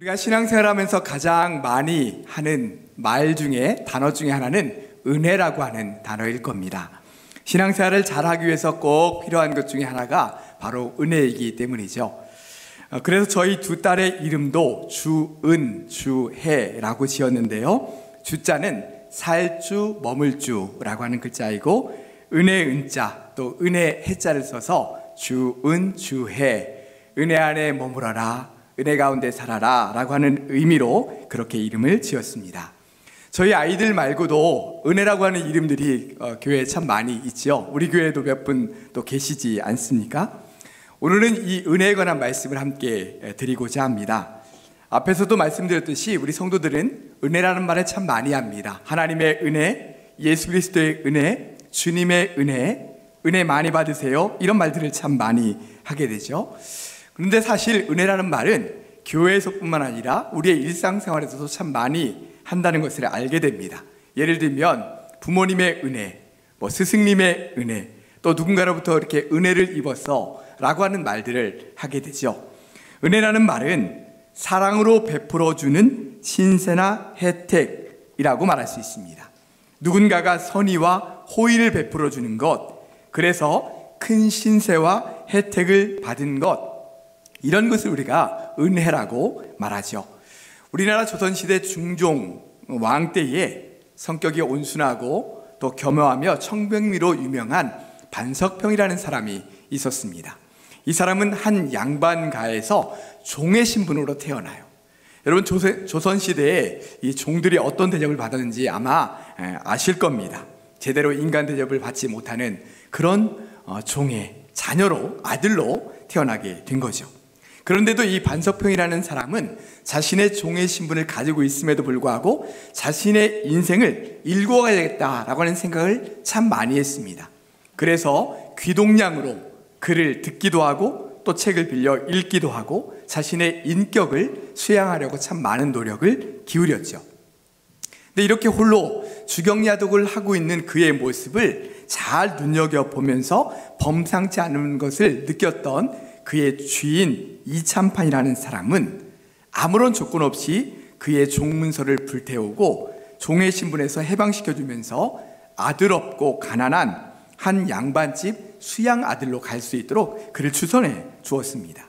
우리가 신앙생활하면서 가장 많이 하는 말 중에 단어 중에 하나는 은혜라고 하는 단어일 겁니다. 신앙생활을 잘하기 위해서 꼭 필요한 것 중에 하나가 바로 은혜이기 때문이죠. 그래서 저희 두 딸의 이름도 주은, 주혜라고 지었는데요. 주자는 살주, 머물주라고 하는 글자이고 은혜 은자, 또 은혜 해자를 써서 주은, 주혜, 은혜 안에 머물러라, 은혜 가운데 살아라 라고 하는 의미로 그렇게 이름을 지었습니다. 저희 아이들 말고도 은혜라고 하는 이름들이 교회에 참 많이 있죠. 우리 교회에도 몇 분 또 계시지 않습니까? 오늘은 이 은혜에 관한 말씀을 함께 드리고자 합니다. 앞에서도 말씀드렸듯이 우리 성도들은 은혜라는 말을 참 많이 합니다. 하나님의 은혜, 예수 그리스도의 은혜, 주님의 은혜, 은혜 많이 받으세요, 이런 말들을 참 많이 하게 되죠. 그런데 사실 은혜라는 말은 교회에서뿐만 아니라 우리의 일상생활에서도 참 많이 한다는 것을 알게 됩니다. 예를 들면 부모님의 은혜, 스승님의 은혜, 또 누군가로부터 이렇게 은혜를 입어서 라고 하는 말들을 하게 되죠. 은혜라는 말은 사랑으로 베풀어주는 신세나 혜택이라고 말할 수 있습니다. 누군가가 선의와 호의를 베풀어주는 것, 그래서 큰 신세와 혜택을 받은 것, 이런 것을 우리가 은혜라고 말하죠. 우리나라 조선시대 중종 왕 때에 성격이 온순하고 또 겸허하며 청백미로 유명한 반석평이라는 사람이 있었습니다. 이 사람은 한 양반가에서 종의 신분으로 태어나요. 여러분, 조선시대에 이 종들이 어떤 대접을 받았는지 아마 아실 겁니다. 제대로 인간 대접을 받지 못하는 그런 종의 자녀로, 아들로 태어나게 된 거죠. 그런데도 이 반석평이라는 사람은 자신의 종의 신분을 가지고 있음에도 불구하고 자신의 인생을 일궈가야겠다라고 하는 생각을 참 많이 했습니다. 그래서 귀동냥으로 글을 듣기도 하고 또 책을 빌려 읽기도 하고 자신의 인격을 수양하려고 참 많은 노력을 기울였죠. 근데 이렇게 홀로 주경야독을 하고 있는 그의 모습을 잘 눈여겨보면서 범상치 않은 것을 느꼈던 그의 주인 이참판이라는 사람은 아무런 조건 없이 그의 종문서를 불태우고 종의 신분에서 해방시켜주면서 아들 없고 가난한 한 양반집 수양 아들로 갈 수 있도록 그를 추선해 주었습니다.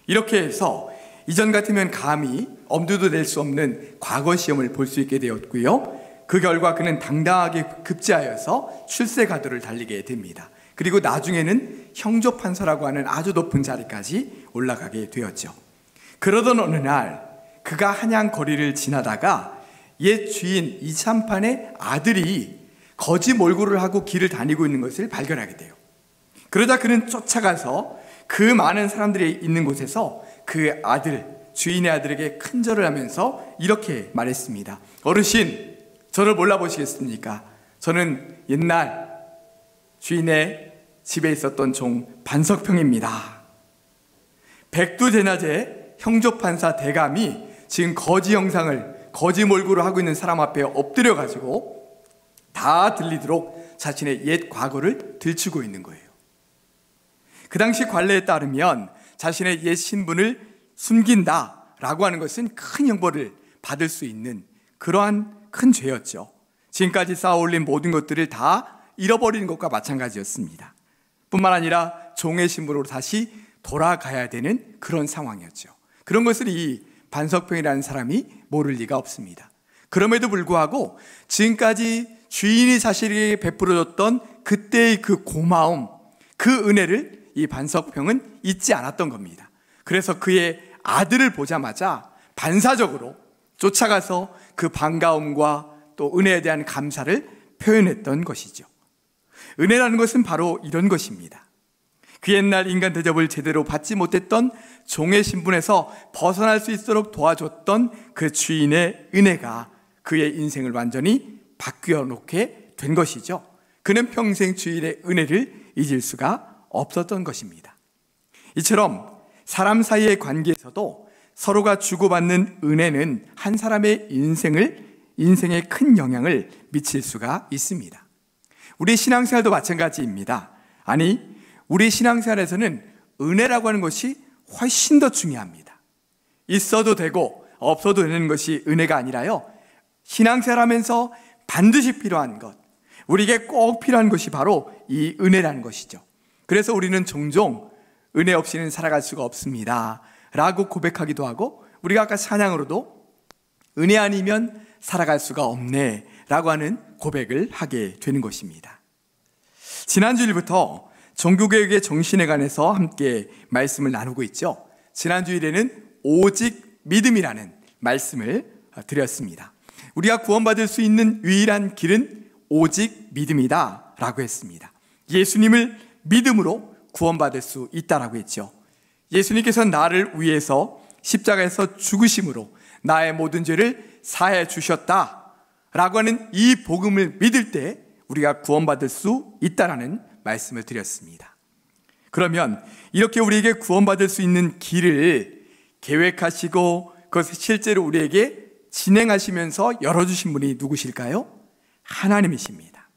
이렇게 해서 이전 같으면 감히 엄두도 낼 수 없는 과거 시험을 볼 수 있게 되었고요. 그 결과 그는 당당하게 급제하여서 출세가도를 달리게 됩니다. 그리고 나중에는 형조판서라고 하는 아주 높은 자리까지 올라가게 되었죠. 그러던 어느 날 그가 한양 거리를 지나다가 옛 주인 이참판의 아들이 거지 몰골을 하고 길을 다니고 있는 것을 발견하게 돼요. 그러자 그는 쫓아가서 그 많은 사람들이 있는 곳에서 그 아들, 주인의 아들에게 큰절을 하면서 이렇게 말했습니다. 어르신, 저를 몰라보시겠습니까? 저는 옛날 주인의 집에 있었던 종 반석평입니다. 백두대낮에 형조판사 대감이 지금 거지 형상을 거지 몰골을 하고 있는 사람 앞에 엎드려가지고 다 들리도록 자신의 옛 과거를 들추고 있는 거예요. 그 당시 관례에 따르면 자신의 옛 신분을 숨긴다라고 하는 것은 큰 형벌을 받을 수 있는 그러한 큰 죄였죠. 지금까지 쌓아올린 모든 것들을 다 잃어버리는 것과 마찬가지였습니다. 뿐만 아니라 종의 신분으로 다시 돌아가야 되는 그런 상황이었죠. 그런 것을 이 반석평이라는 사람이 모를 리가 없습니다. 그럼에도 불구하고 지금까지 주인이 자신에게 베풀어줬던 그때의 그 고마움, 그 은혜를 이 반석평은 잊지 않았던 겁니다. 그래서 그의 아들을 보자마자 반사적으로 쫓아가서 그 반가움과 또 은혜에 대한 감사를 표현했던 것이죠. 은혜라는 것은 바로 이런 것입니다. 그 옛날 인간 대접을 제대로 받지 못했던 종의 신분에서 벗어날 수 있도록 도와줬던 그 주인의 은혜가 그의 인생을 완전히 바뀌어 놓게 된 것이죠. 그는 평생 주인의 은혜를 잊을 수가 없었던 것입니다. 이처럼 사람 사이의 관계에서도 서로가 주고받는 은혜는 한 사람의 인생에 큰 영향을 미칠 수가 있습니다. 우리 신앙생활도 마찬가지입니다. 아니, 우리 신앙생활에서는 은혜라고 하는 것이 훨씬 더 중요합니다. 있어도 되고 없어도 되는 것이 은혜가 아니라요, 신앙생활하면서 반드시 필요한 것, 우리에게 꼭 필요한 것이 바로 이 은혜라는 것이죠. 그래서 우리는 종종 은혜 없이는 살아갈 수가 없습니다 라고 고백하기도 하고, 우리가 아까 찬양으로도 은혜 아니면 살아갈 수가 없네 라고 하는 고백을 하게 되는 것입니다. 지난주일부터 종교개혁의 정신에 관해서 함께 말씀을 나누고 있죠. 지난주일에는 오직 믿음이라는 말씀을 드렸습니다. 우리가 구원받을 수 있는 유일한 길은 오직 믿음이다 라고 했습니다. 예수님을 믿음으로 구원받을 수 있다라고 했죠. 예수님께서 나를 위해서 십자가에서 죽으심으로 나의 모든 죄를 사해 주셨다 라고 하는 이 복음을 믿을 때 우리가 구원받을 수 있다라는 말씀을 드렸습니다. 그러면 이렇게 우리에게 구원받을 수 있는 길을 계획하시고 그것을 실제로 우리에게 진행하시면서 열어주신 분이 누구실까요? 하나님이십니다.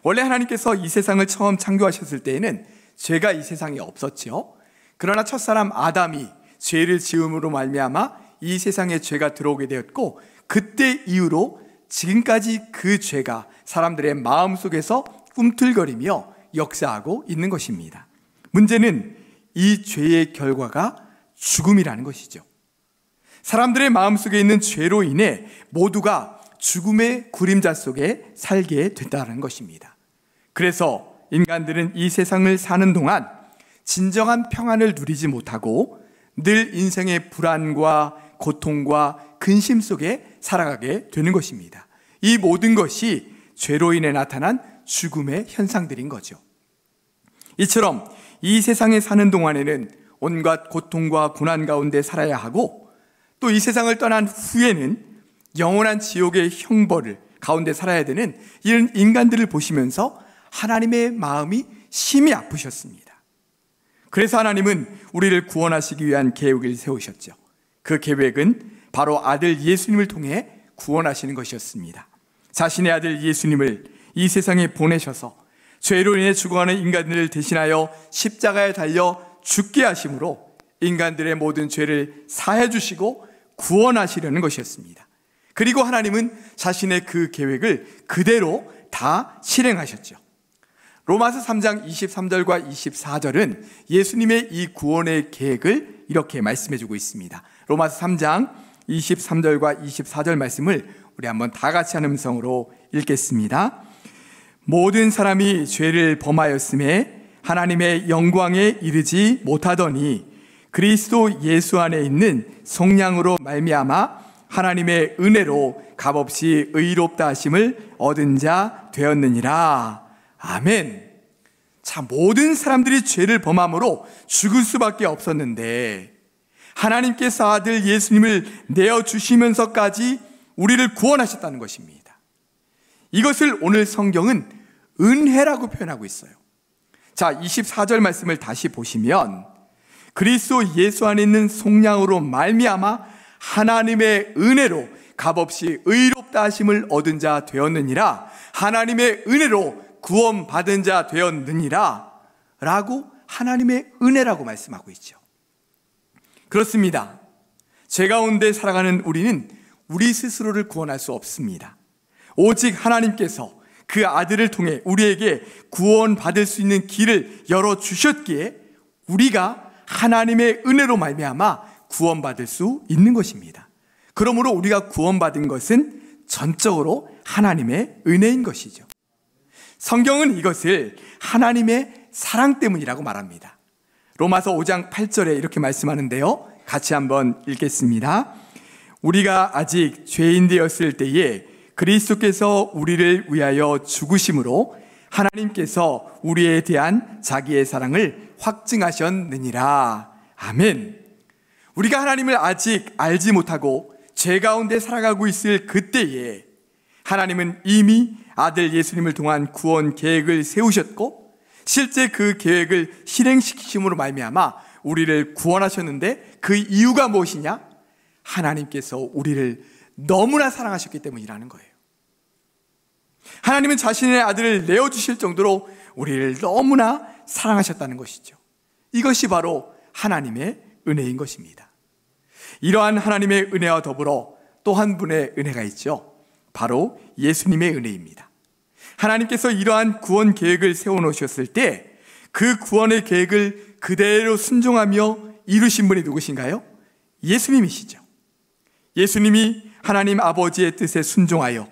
원래 하나님께서 이 세상을 처음 창조하셨을 때에는 죄가 이 세상에 없었죠. 그러나 첫사람 아담이 죄를 지음으로 말미암아 이 세상에 죄가 들어오게 되었고, 그때 이후로 지금까지 그 죄가 사람들의 마음속에서 꿈틀거리며 역사하고 있는 것입니다. 문제는 이 죄의 결과가 죽음이라는 것이죠. 사람들의 마음속에 있는 죄로 인해 모두가 죽음의 그림자 속에 살게 됐다는 것입니다. 그래서 인간들은 이 세상을 사는 동안 진정한 평안을 누리지 못하고 늘 인생의 불안과 고통과 근심 속에 살아가게 되는 것입니다. 이 모든 것이 죄로 인해 나타난 죽음의 현상들인 거죠. 이처럼 이 세상에 사는 동안에는 온갖 고통과 고난 가운데 살아야 하고, 또 이 세상을 떠난 후에는 영원한 지옥의 형벌을 가운데 살아야 되는 이런 인간들을 보시면서 하나님의 마음이 심히 아프셨습니다. 그래서 하나님은 우리를 구원하시기 위한 계획을 세우셨죠. 그 계획은 바로 아들 예수님을 통해 구원하시는 것이었습니다. 자신의 아들 예수님을 이 세상에 보내셔서 죄로 인해 죽어가는 인간들을 대신하여 십자가에 달려 죽게 하심으로 인간들의 모든 죄를 사해 주시고 구원하시려는 것이었습니다. 그리고 하나님은 자신의 그 계획을 그대로 다 실행하셨죠. 로마서 3장 23절과 24절은 예수님의 이 구원의 계획을 이렇게 말씀해 주고 있습니다. 로마서 3장 23절과 24절 말씀을 우리 한번 다 같이 한 음성으로 읽겠습니다. 모든 사람이 죄를 범하였음에 하나님의 영광에 이르지 못하더니 그리스도 예수 안에 있는 속량으로 말미암아 하나님의 은혜로 값없이 의롭다 하심을 얻은 자 되었느니라. 아멘. 자, 모든 사람들이 죄를 범함으로 죽을 수밖에 없었는데 하나님께서 아들 예수님을 내어주시면서까지 우리를 구원하셨다는 것입니다. 이것을 오늘 성경은 은혜라고 표현하고 있어요. 자, 24절 말씀을 다시 보시면 그리스도 예수 안에 있는 속량으로 말미암아 하나님의 은혜로 값없이 의롭다 하심을 얻은 자 되었느니라. 하나님의 은혜로 구원받은 자 되었느니라 라고 하나님의 은혜라고 말씀하고 있죠. 그렇습니다. 죄 가운데 살아가는 우리는 우리 스스로를 구원할 수 없습니다. 오직 하나님께서 그 아들을 통해 우리에게 구원받을 수 있는 길을 열어주셨기에 우리가 하나님의 은혜로 말미암아 구원받을 수 있는 것입니다. 그러므로 우리가 구원받은 것은 전적으로 하나님의 은혜인 것이죠. 성경은 이것을 하나님의 사랑 때문이라고 말합니다. 로마서 5장 8절에 이렇게 말씀하는데요, 같이 한번 읽겠습니다. 우리가 아직 죄인 되었을 때에 그리스도께서 우리를 위하여 죽으심으로 하나님께서 우리에 대한 자기의 사랑을 확증하셨느니라. 아멘. 우리가 하나님을 아직 알지 못하고 죄 가운데 살아가고 있을 그때에 하나님은 이미 아들 예수님을 통한 구원 계획을 세우셨고 실제 그 계획을 실행시키심으로 말미암아 우리를 구원하셨는데 그 이유가 무엇이냐? 하나님께서 우리를 너무나 사랑하셨기 때문이라는 거예요. 하나님은 자신의 아들을 내어주실 정도로 우리를 너무나 사랑하셨다는 것이죠. 이것이 바로 하나님의 은혜인 것입니다. 이러한 하나님의 은혜와 더불어 또 한 분의 은혜가 있죠. 바로 예수님의 은혜입니다. 하나님께서 이러한 구원 계획을 세워놓으셨을 때 그 구원의 계획을 그대로 순종하며 이루신 분이 누구신가요? 예수님이시죠. 예수님이 하나님 아버지의 뜻에 순종하여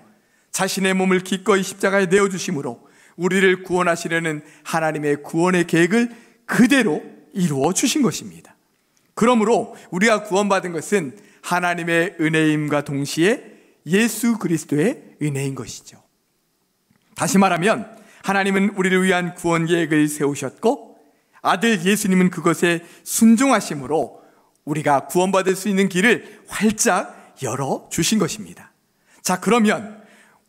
자신의 몸을 기꺼이 십자가에 내어주심으로 우리를 구원하시려는 하나님의 구원의 계획을 그대로 이루어 주신 것입니다. 그러므로 우리가 구원받은 것은 하나님의 은혜임과 동시에 예수 그리스도의 은혜인 것이죠. 다시 말하면 하나님은 우리를 위한 구원 계획을 세우셨고 아들 예수님은 그것에 순종하심으로 우리가 구원받을 수 있는 길을 활짝 열어주신 것입니다. 자, 그러면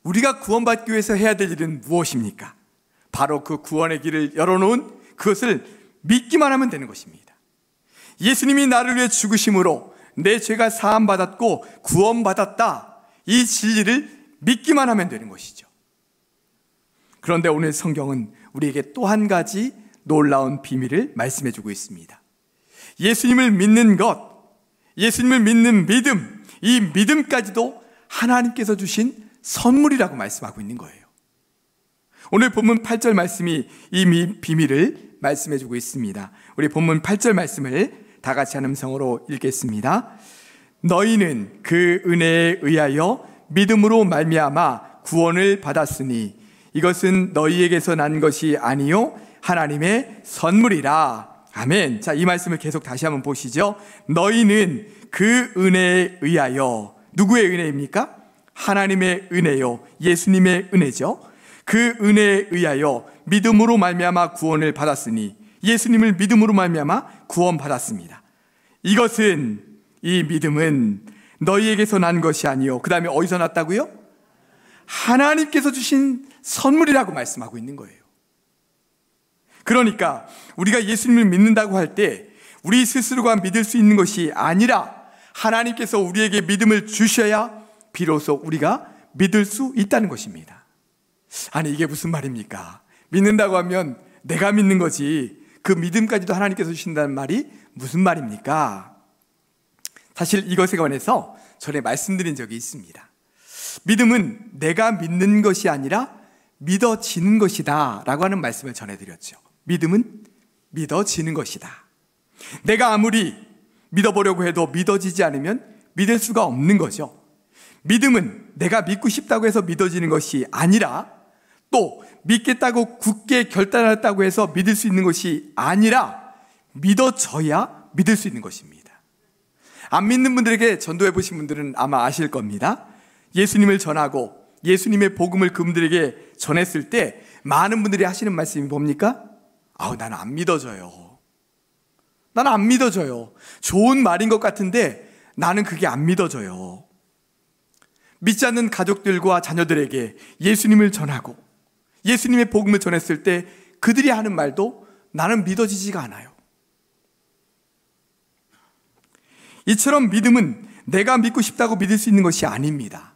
우리가 구원받기 위해서 해야 될 일은 무엇입니까? 바로 그 구원의 길을 열어놓은 그것을 믿기만 하면 되는 것입니다. 예수님이 나를 위해 죽으심으로 내 죄가 사함받았고 구원받았다, 이 진리를 믿기만 하면 되는 것이죠. 그런데 오늘 성경은 우리에게 또 한 가지 놀라운 비밀을 말씀해주고 있습니다. 예수님을 믿는 것, 예수님을 믿는 믿음, 이 믿음까지도 하나님께서 주신 선물이라고 말씀하고 있는 거예요. 오늘 본문 8절 말씀이 이 비밀을 말씀해주고 있습니다. 우리 본문 8절 말씀을 다 같이 한 음성으로 읽겠습니다. 너희는 그 은혜에 의하여 믿음으로 말미암아 구원을 받았으니 이것은 너희에게서 난 것이 아니요 하나님의 선물이라. 아멘. 자, 이 말씀을 계속 다시 한번 보시죠. 너희는 그 은혜에 의하여, 누구의 은혜입니까? 하나님의 은혜요, 예수님의 은혜죠. 그 은혜에 의하여 믿음으로 말미암아 구원을 받았으니, 예수님을 믿음으로 말미암아 구원받았습니다. 이것은, 이 믿음은 너희에게서 난 것이 아니요, 그 다음에 어디서 났다고요? 하나님께서 주신 선물이라고 말씀하고 있는 거예요. 그러니까 우리가 예수님을 믿는다고 할 때 우리 스스로가 믿을 수 있는 것이 아니라 하나님께서 우리에게 믿음을 주셔야 비로소 우리가 믿을 수 있다는 것입니다. 아니, 이게 무슨 말입니까? 믿는다고 하면 내가 믿는 거지 그 믿음까지도 하나님께서 주신다는 말이 무슨 말입니까? 사실 이것에 관해서 전에 말씀드린 적이 있습니다. 믿음은 내가 믿는 것이 아니라 믿어지는 것이다 라고 하는 말씀을 전해드렸죠. 믿음은 믿어지는 것이다. 내가 아무리 믿어보려고 해도 믿어지지 않으면 믿을 수가 없는 거죠. 믿음은 내가 믿고 싶다고 해서 믿어지는 것이 아니라, 또 믿겠다고 굳게 결단했다고 해서 믿을 수 있는 것이 아니라 믿어져야 믿을 수 있는 것입니다. 안 믿는 분들에게 전도해 보신 분들은 아마 아실 겁니다. 예수님을 전하고 예수님의 복음을 그분들에게 전했을 때 많은 분들이 하시는 말씀이 뭡니까? 나는 안 믿어져요. 나는 안 믿어져요. 좋은 말인 것 같은데 나는 그게 안 믿어져요. 믿지 않는 가족들과 자녀들에게 예수님을 전하고 예수님의 복음을 전했을 때 그들이 하는 말도 나는 믿어지지가 않아요. 이처럼 믿음은 내가 믿고 싶다고 믿을 수 있는 것이 아닙니다.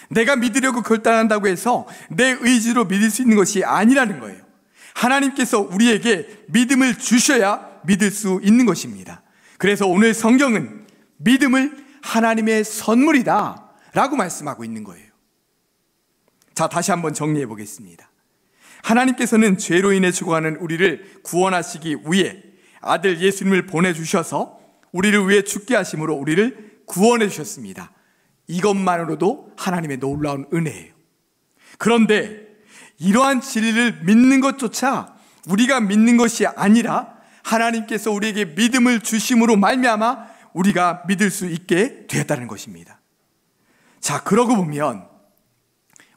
내가 믿으려고 결단한다고 해서 내 의지로 믿을 수 있는 것이 아니라는 거예요. 하나님께서 우리에게 믿음을 주셔야 믿을 수 있는 것입니다. 그래서 오늘 성경은 믿음을 하나님의 선물이다 라고 말씀하고 있는 거예요. 자, 다시 한번 정리해 보겠습니다. 하나님께서는 죄로 인해 죽어가는 우리를 구원하시기 위해 아들 예수님을 보내주셔서 우리를 위해 죽게 하심으로 우리를 구원해 주셨습니다. 이것만으로도 하나님의 놀라운 은혜예요. 그런데 이러한 진리를 믿는 것조차 우리가 믿는 것이 아니라 하나님께서 우리에게 믿음을 주심으로 말미암아 우리가 믿을 수 있게 되었다는 것입니다. 자, 그러고 보면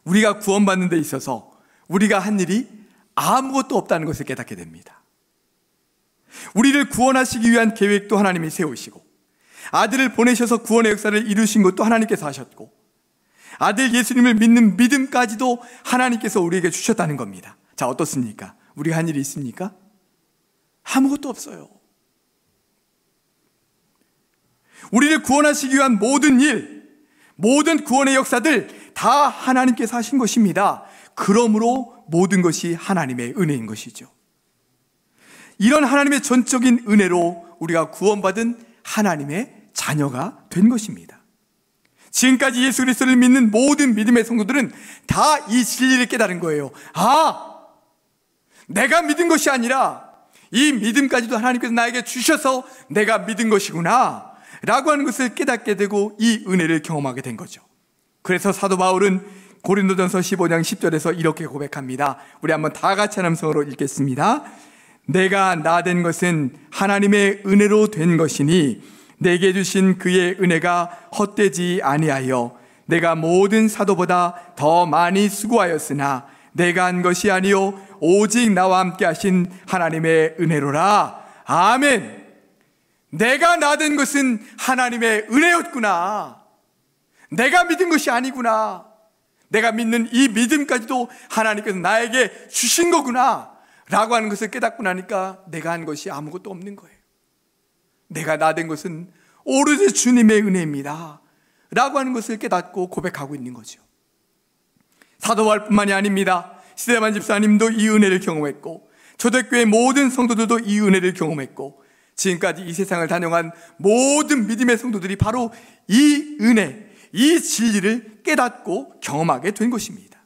우리가 구원받는 데 있어서 우리가 한 일이 아무것도 없다는 것을 깨닫게 됩니다. 우리를 구원하시기 위한 계획도 하나님이 세우시고 아들을 보내셔서 구원의 역사를 이루신 것도 하나님께서 하셨고 아들 예수님을 믿는 믿음까지도 하나님께서 우리에게 주셨다는 겁니다. 자, 어떻습니까? 우리가 한 일이 있습니까? 아무것도 없어요. 우리를 구원하시기 위한 모든 일, 모든 구원의 역사들 다 하나님께서 하신 것입니다. 그러므로 모든 것이 하나님의 은혜인 것이죠. 이런 하나님의 전적인 은혜로 우리가 구원받은 하나님의 자녀가 된 것입니다. 지금까지 예수 그리스도를 믿는 모든 믿음의 성도들은 다 이 진리를 깨달은 거예요. 내가 믿은 것이 아니라 이 믿음까지도 하나님께서 나에게 주셔서 내가 믿은 것이구나 라고 하는 것을 깨닫게 되고 이 은혜를 경험하게 된 거죠. 그래서 사도 바울은 고린도전서 15장 10절에서 이렇게 고백합니다. 우리 한번 다 같이 한 음성으로 읽겠습니다. 내가 나 된 것은 하나님의 은혜로 된 것이니 내게 주신 그의 은혜가 헛되지 아니하여 내가 모든 사도보다 더 많이 수고하였으나 내가 한 것이 아니요 오직 나와 함께 하신 하나님의 은혜로라. 아멘. 내가 나 된 것은 하나님의 은혜였구나. 내가 믿은 것이 아니구나. 내가 믿는 이 믿음까지도 하나님께서 나에게 주신 거구나 라고 하는 것을 깨닫고 나니까 내가 한 것이 아무것도 없는 거예요. 내가 나 된 것은 오로지 주님의 은혜입니다 라고 하는 것을 깨닫고 고백하고 있는 거죠. 사도 바울뿐만이 아닙니다. 스데반 집사님도 이 은혜를 경험했고 초대교회 모든 성도들도 이 은혜를 경험했고 지금까지 이 세상을 다녀간 모든 믿음의 성도들이 바로 이 은혜, 이 진리를 깨닫고 경험하게 된 것입니다.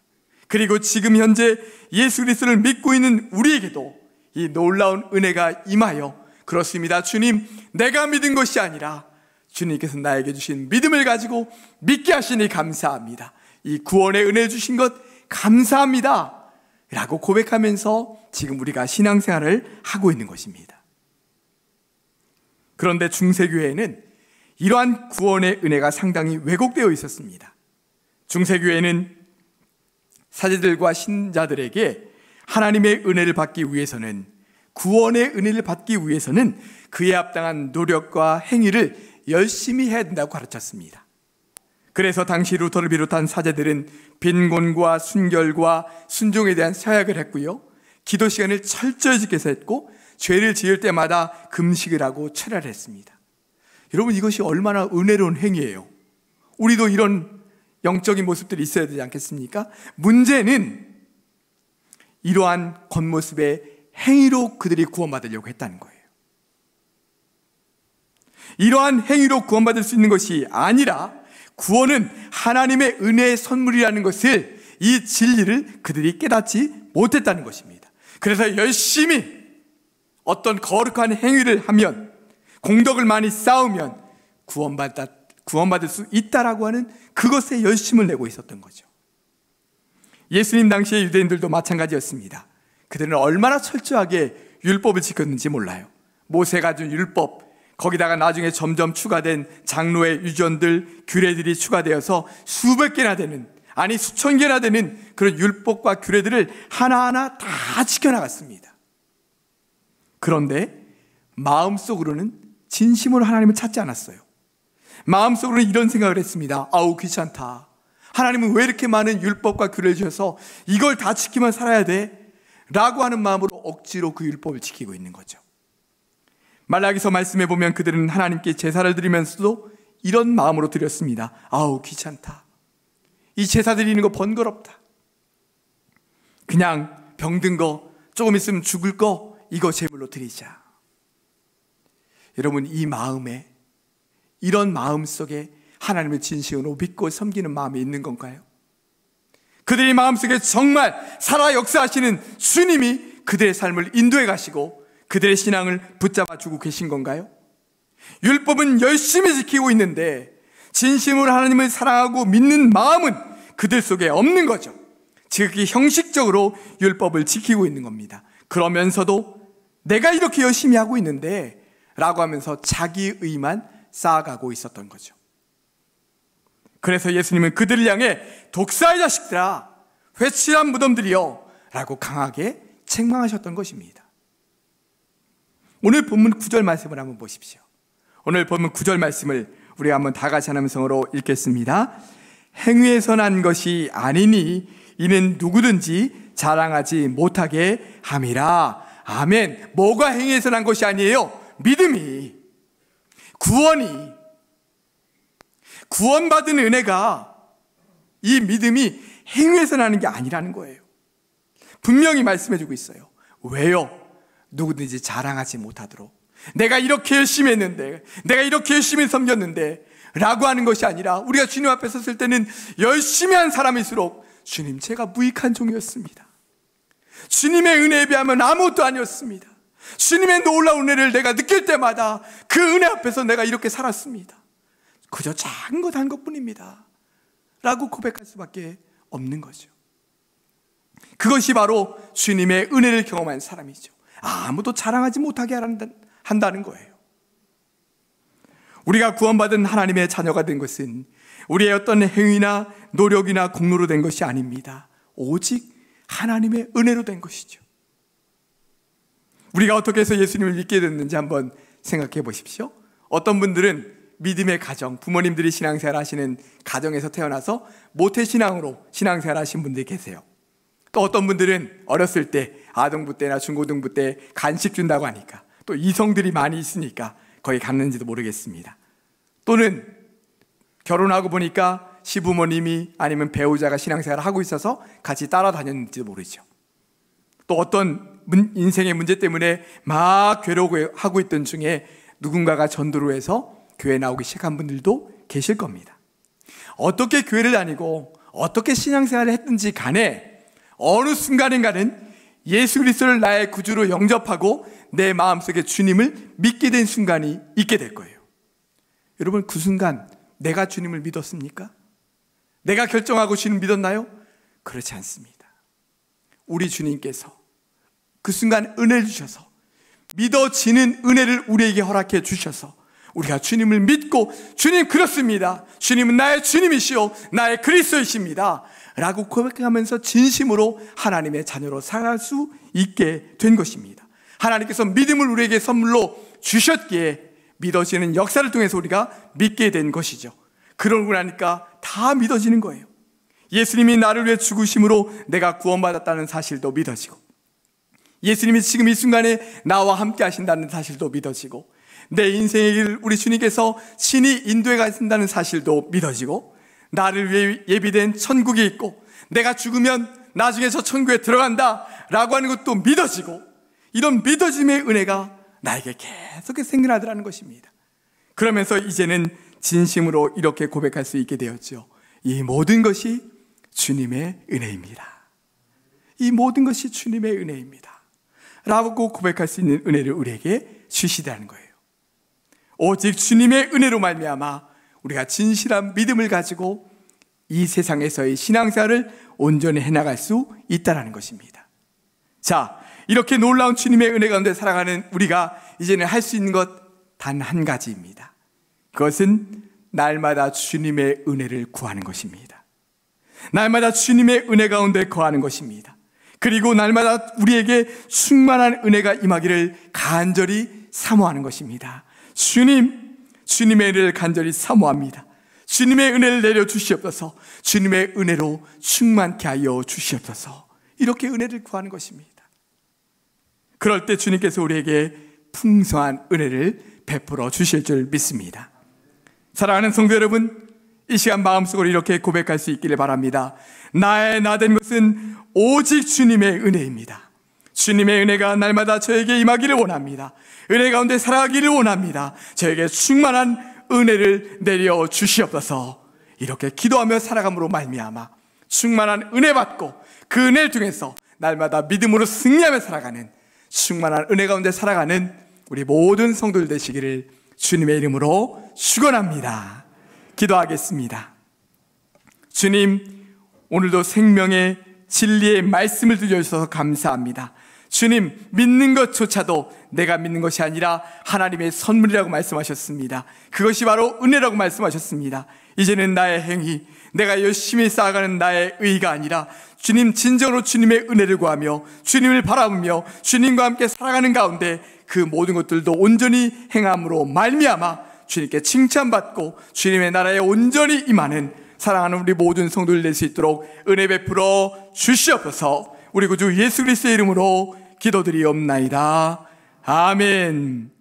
그리고 지금 현재 예수 그리스도를 믿고 있는 우리에게도 이 놀라운 은혜가 임하여 그렇습니다. 주님, 내가 믿은 것이 아니라 주님께서 나에게 주신 믿음을 가지고 믿게 하시니 감사합니다. 이 구원의 은혜 주신 것 감사합니다 라고 고백하면서 지금 우리가 신앙생활을 하고 있는 것입니다. 그런데 중세교회에는 이러한 구원의 은혜가 상당히 왜곡되어 있었습니다. 중세교회는 사제들과 신자들에게 하나님의 은혜를 받기 위해서는, 구원의 은혜를 받기 위해서는 그에 합당한 노력과 행위를 열심히 해야 된다고 가르쳤습니다. 그래서 당시 루터를 비롯한 사제들은 빈곤과 순결과 순종에 대한 서약을 했고요, 기도 시간을 철저히 지켜서 했고 죄를 지을 때마다 금식을 하고 철야를 했습니다. 여러분, 이것이 얼마나 은혜로운 행위예요. 우리도 이런 영적인 모습들이 있어야 되지 않겠습니까? 문제는 이러한 겉모습의 행위로 그들이 구원받으려고 했다는 거예요. 이러한 행위로 구원받을 수 있는 것이 아니라 구원은 하나님의 은혜의 선물이라는 것을, 이 진리를 그들이 깨닫지 못했다는 것입니다. 그래서 열심히 어떤 거룩한 행위를 하면, 공덕을 많이 쌓으면 구원받을 수 있다라고 하는 그것에 열심을 내고 있었던 거죠. 예수님 당시의 유대인들도 마찬가지였습니다. 그들은 얼마나 철저하게 율법을 지켰는지 몰라요. 모세가 준 율법, 거기다가 나중에 점점 추가된 장로의 유전들, 규례들이 추가되어서 수백 개나 되는, 아니 수천 개나 되는 그런 율법과 규례들을 하나하나 다 지켜나갔습니다. 그런데 마음속으로는 진심으로 하나님을 찾지 않았어요. 마음속으로는 이런 생각을 했습니다. 아우 귀찮다. 하나님은 왜 이렇게 많은 율법과 규례를 주셔서 이걸 다 지키면 살아야 돼? 라고 하는 마음으로 억지로 그 율법을 지키고 있는 거죠. 말라기서 말씀해 보면 그들은 하나님께 제사를 드리면서도 이런 마음으로 드렸습니다. 아우 귀찮다. 이 제사 드리는 거 번거롭다. 그냥 병든 거, 조금 있으면 죽을 거, 이거 제물로 드리자. 여러분, 이 마음에, 이런 마음 속에 하나님을 진심으로 믿고 섬기는 마음이 있는 건가요? 그들의 마음속에 정말 살아 역사하시는 주님이 그들의 삶을 인도해 가시고 그들의 신앙을 붙잡아 주고 계신 건가요? 율법은 열심히 지키고 있는데 진심으로 하나님을 사랑하고 믿는 마음은 그들 속에 없는 거죠. 지극히 형식적으로 율법을 지키고 있는 겁니다. 그러면서도 내가 이렇게 열심히 하고 있는데 라고 하면서 자기의만 쌓아가고 있었던 거죠. 그래서 예수님은 그들을 향해 독사의 자식들아, 회칠한 무덤들이여 라고 강하게 책망하셨던 것입니다. 오늘 본문 9절 말씀을 한번 보십시오. 오늘 본문 9절 말씀을 우리가 한번 다 같이 한 음성으로 읽겠습니다. 행위에서 난 것이 아니니 이는 누구든지 자랑하지 못하게 함이라. 아멘. 뭐가 행위에서 난 것이 아니에요? 믿음이, 구원받은 은혜가, 이 믿음이 행위에서 나는 게 아니라는 거예요. 분명히 말씀해주고 있어요. 왜요? 누구든지 자랑하지 못하도록. 내가 이렇게 열심히 했는데, 내가 이렇게 열심히 섬겼는데 라고 하는 것이 아니라, 우리가 주님 앞에 섰을 때는 열심히 한 사람일수록 주님, 제가 무익한 종이었습니다. 주님의 은혜에 비하면 아무것도 아니었습니다. 주님의 놀라운 은혜를 내가 느낄 때마다 그 은혜 앞에서 내가 이렇게 살았습니다. 그저 작은 것 한 것뿐입니다 라고 고백할 수밖에 없는 거죠. 그것이 바로 주님의 은혜를 경험한 사람이죠. 아무도 자랑하지 못하게 한다는 거예요. 우리가 구원받은 하나님의 자녀가 된 것은 우리의 어떤 행위나 노력이나 공로로 된 것이 아닙니다. 오직 하나님의 은혜로 된 것이죠. 우리가 어떻게 해서 예수님을 믿게 됐는지 한번 생각해 보십시오. 어떤 분들은 믿음의 가정, 부모님들이 신앙생활 하시는 가정에서 태어나서 모태신앙으로 신앙생활 하신 분들이 계세요. 또 어떤 분들은 어렸을 때, 아동부 때나 중고등부 때 간식 준다고 하니까, 또 이성들이 많이 있으니까 거기 갔는지도 모르겠습니다. 또는 결혼하고 보니까 시부모님이 아니면 배우자가 신앙생활을 하고 있어서 같이 따라다녔는지도 모르죠. 또 어떤 인생의 문제 때문에 막 괴로워하고 있던 중에 누군가가 전도로 해서 교회 나오기 시작한 분들도 계실 겁니다. 어떻게 교회를 다니고 어떻게 신앙생활을 했든지 간에 어느 순간인가는 예수 그리스도를 나의 구주로 영접하고 내 마음속에 주님을 믿게 된 순간이 있게 될 거예요. 여러분, 그 순간 내가 주님을 믿었습니까? 내가 결정하고 주님을 믿었나요? 그렇지 않습니다. 우리 주님께서 그 순간 은혜를 주셔서, 믿어지는 은혜를 우리에게 허락해 주셔서 우리가 주님을 믿고, 주님 그렇습니다, 주님은 나의 주님이시오, 나의 그리스도이십니다 라고 고백하면서 진심으로 하나님의 자녀로 살아갈 수 있게 된 것입니다. 하나님께서 믿음을 우리에게 선물로 주셨기에 믿어지는 역사를 통해서 우리가 믿게 된 것이죠. 그러고 나니까 다 믿어지는 거예요. 예수님이 나를 위해 죽으심으로 내가 구원받았다는 사실도 믿어지고, 예수님이 지금 이 순간에 나와 함께 하신다는 사실도 믿어지고, 내 인생의 길을 우리 주님께서 친히 인도해 가신다는 사실도 믿어지고, 나를 위해 예비된 천국이 있고 내가 죽으면 나중에 저 천국에 들어간다 라고 하는 것도 믿어지고, 이런 믿어짐의 은혜가 나에게 계속해서 생겨나더라는 것입니다. 그러면서 이제는 진심으로 이렇게 고백할 수 있게 되었죠. 이 모든 것이 주님의 은혜입니다. 이 모든 것이 주님의 은혜입니다 라고 고백할 수 있는 은혜를 우리에게 주시다는 거예요. 오직 주님의 은혜로 말미암아 우리가 진실한 믿음을 가지고 이 세상에서의 신앙생활을 온전히 해나갈 수 있다는 것입니다. 자, 이렇게 놀라운 주님의 은혜 가운데 살아가는 우리가 이제는 할 수 있는 것 단 한 가지입니다. 그것은 날마다 주님의 은혜를 구하는 것입니다. 날마다 주님의 은혜 가운데 거하는 것입니다. 그리고 날마다 우리에게 충만한 은혜가 임하기를 간절히 사모하는 것입니다. 주님의 은혜를 간절히 사모합니다. 주님의 은혜를 내려주시옵소서. 주님의 은혜로 충만케 하여 주시옵소서. 이렇게 은혜를 구하는 것입니다. 그럴 때 주님께서 우리에게 풍성한 은혜를 베풀어 주실 줄 믿습니다. 사랑하는 성도 여러분, 이 시간 마음속으로 이렇게 고백할 수 있기를 바랍니다. 나의 나 된 것은 오직 주님의 은혜입니다. 주님의 은혜가 날마다 저에게 임하기를 원합니다. 은혜 가운데 살아가기를 원합니다. 저에게 충만한 은혜를 내려 주시옵소서. 이렇게 기도하며 살아감으로 말미암아 충만한 은혜 받고 그 은혜를 통해서 날마다 믿음으로 승리하며 살아가는, 충만한 은혜 가운데 살아가는 우리 모든 성도들 되시기를 주님의 이름으로 축원합니다. 기도하겠습니다. 주님, 오늘도 생명의 진리의 말씀을 들려주셔서 감사합니다. 주님, 믿는 것조차도 내가 믿는 것이 아니라 하나님의 선물이라고 말씀하셨습니다. 그것이 바로 은혜라고 말씀하셨습니다. 이제는 나의 행위, 내가 열심히 쌓아가는 나의 의가 아니라 주님, 진정으로 주님의 은혜를 구하며 주님을 바라보며 주님과 함께 살아가는 가운데 그 모든 것들도 온전히 행함으로 말미암아 주님께 칭찬받고 주님의 나라에 온전히 임하는 사랑하는 우리 모든 성도들 될 수 있도록 은혜 베풀어 주시옵소서. 우리 구주 예수 그리스도의 이름으로 기도드리옵나이다. 아멘.